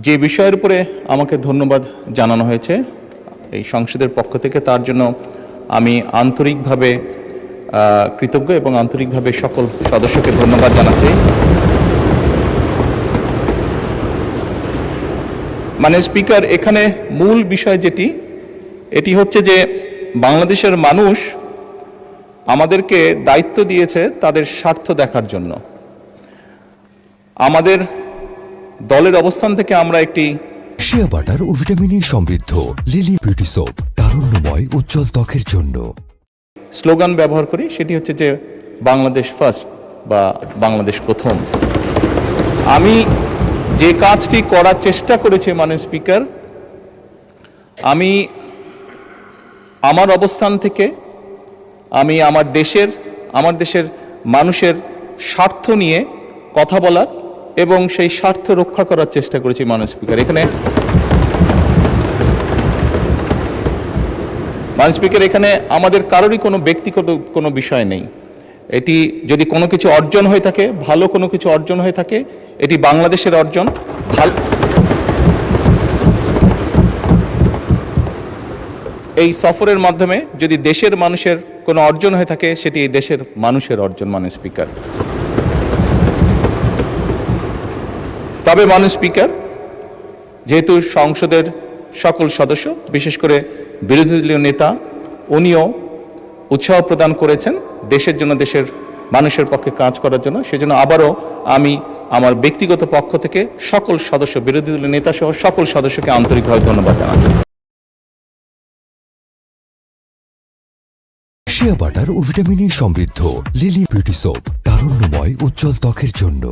যে বিষয়ের উপরে আমাকে ধন্যবাদ জানানো হয়েছে এই সংসদের পক্ষ থেকে, তার জন্য আমি আন্তরিকভাবে কৃতজ্ঞ এবং আন্তরিকভাবে সকল সদস্যকে ধন্যবাদ জানাচ্ছি। মানে স্পিকার, এখানে মূল বিষয় এটি হচ্ছে যে বাংলাদেশের মানুষ আমাদেরকে দায়িত্ব দিয়েছে তাদের স্বার্থ দেখার জন্য। আমাদের দলের অবস্থান থেকে আমরা একটি শিয়া বাটার ও ভিটামিনে সমৃদ্ধ লিলি বিউটি সোপ, তারুণ্যময় উজ্জ্বল ত্বকের জন্য স্লোগান ব্যবহার করি, সেটি হচ্ছে যে বাংলাদেশ ফার্স্ট বা বাংলাদেশ প্রথম। আমি যে কাজটি করার চেষ্টা করেছি মাননীয় স্পিকার, আমি আমার অবস্থান থেকে আমি আমার দেশের মানুষের স্বার্থ নিয়ে কথা বলার এবং সেই স্বার্থ রক্ষা করার চেষ্টা করেছি মাননীয় স্পিকার। মাননীয় স্পিকার, এখানে আমাদের কারোরই কোনো ব্যক্তিগত কোনো বিষয় নেই। এটি যদি কোনো কিছু অর্জন হয়ে থাকে, ভালো কোনো কিছু অর্জন হয়ে থাকে, এটি বাংলাদেশের অর্জন। এই সফরের মাধ্যমে যদি দেশের মানুষের কোনো অর্জন হয়ে থাকে, সেটি এই দেশের মানুষের অর্জন মাননীয় স্পিকার। তবে মাননীয় স্পিকার, যেহেতু সংসদের সকল সদস্য, বিশেষ করে বিরোধী দলীয় নেতা, উনিও উৎসাহ প্রদান করেছেন দেশের জন্য, দেশের মানুষের পক্ষে কাজ করার জন্য, সেজন্য আবারও আমি আমার ব্যক্তিগত পক্ষ থেকে সকল সদস্য, বিরোধী দলীয় নেতা সহ সকল সদস্যকে আন্তরিকভাবে ধন্যবাদ জানাচ্ছি। শিয়া বাটার ও ভিটামিনে সমৃদ্ধ লিলি বিউটি সোপ, তারুণ্যময় উজ্জ্বল ত্বকের জন্য।